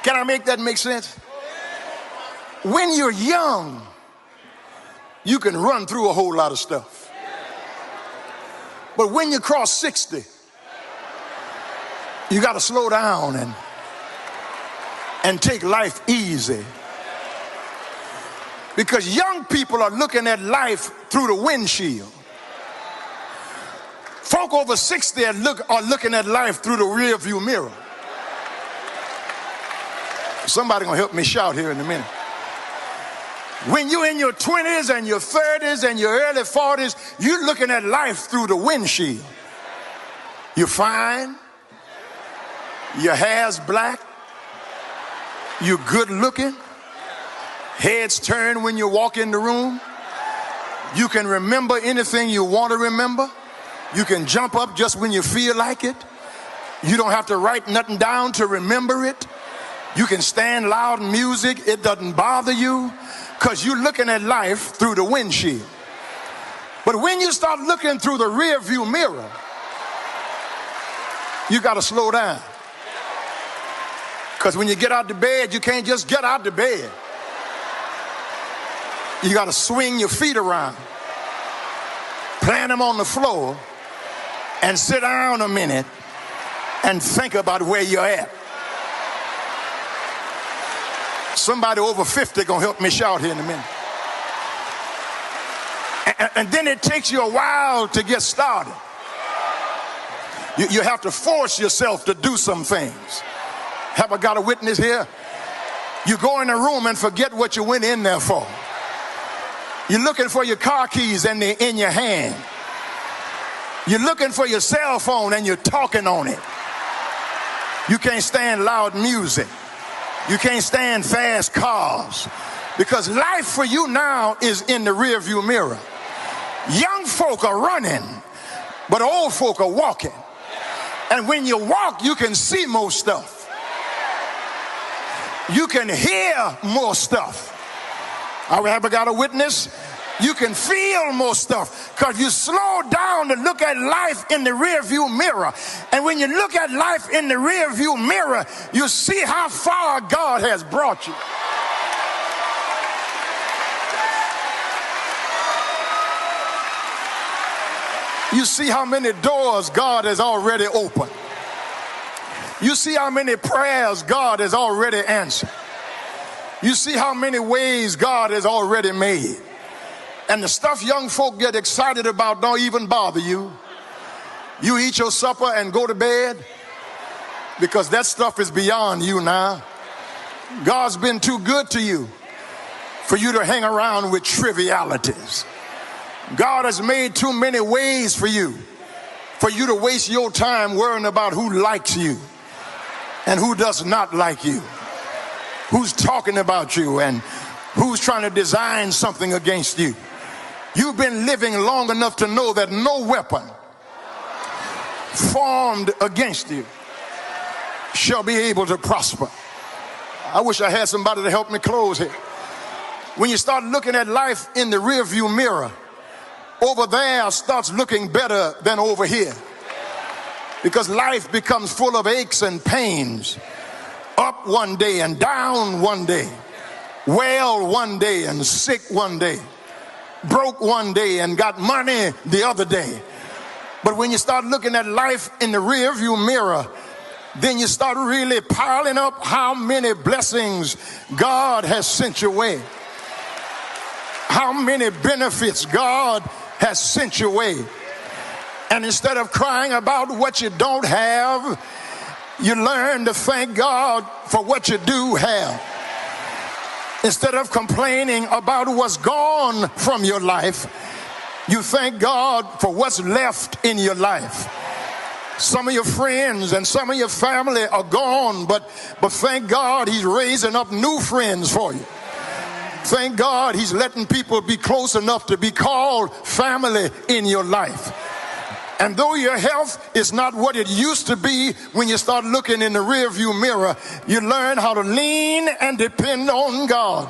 Can I make that make sense? When you're young, you can run through a whole lot of stuff. But when you cross 60, you got to slow down and take life easy. Because young people are looking at life through the windshield. Folk over 60 are looking at life through the rear view mirror. Somebody gonna help me shout here in a minute. When you're in your 20s and your 30s and your early 40s, you're looking at life through the windshield. You're fine. Your hair's black. You're good looking. Heads turn when you walk in the room. You can remember anything you want to remember. You can jump up just when you feel like it. You don't have to write nothing down to remember it. You can stand loud music. It doesn't bother you because you're looking at life through the windshield. But when you start looking through the rear view mirror, you got to slow down. Because when you get out the bed, you can't just get out the bed. You got to swing your feet around, plant them on the floor, and sit down a minute and think about where you're at. Somebody over 50 gonna help me shout here in a minute. And then it takes you a while to get started. You have to force yourself to do some things. Have I got a witness here? You go in a room and forget what you went in there for. You're looking for your car keys and they're in your hand. You're looking for your cell phone and you're talking on it. You can't stand loud music. You can't stand fast cars. Because life for you now is in the rear view mirror. Young folk are running, but old folk are walking. And when you walk, you can see more stuff. You can hear more stuff. I ever got a witness? You can feel more stuff because you slow down to look at life in the rear view mirror. And when you look at life in the rear view mirror, you see how far God has brought you. You see how many doors God has already opened. You see how many prayers God has already answered. You see how many ways God has already made. And the stuff young folk get excited about don't even bother you. You eat your supper and go to bed because that stuff is beyond you now. God's been too good to you for you to hang around with trivialities. God has made too many ways for you to waste your time worrying about who likes you and who does not like you, who's talking about you and who's trying to design something against you. You've been living long enough to know that no weapon formed against you shall be able to prosper. I wish I had somebody to help me close here. When you start looking at life in the rearview mirror, over there starts looking better than over here. Because life becomes full of aches and pains. Up one day and down one day. Well one day and sick one day. Broke one day and got money the other day. But when you start looking at life in the rearview mirror, then you start really piling up how many blessings God has sent your way. How many benefits God has sent your way. And instead of crying about what you don't have, you learn to thank God for what you do have. Instead of complaining about what's gone from your life, you thank God for what's left in your life. Some of your friends and some of your family are gone, but thank God he's raising up new friends for you. Thank God he's letting people be close enough to be called family in your life. And though your health is not what it used to be, when you start looking in the rearview mirror, you learn how to lean and depend on God.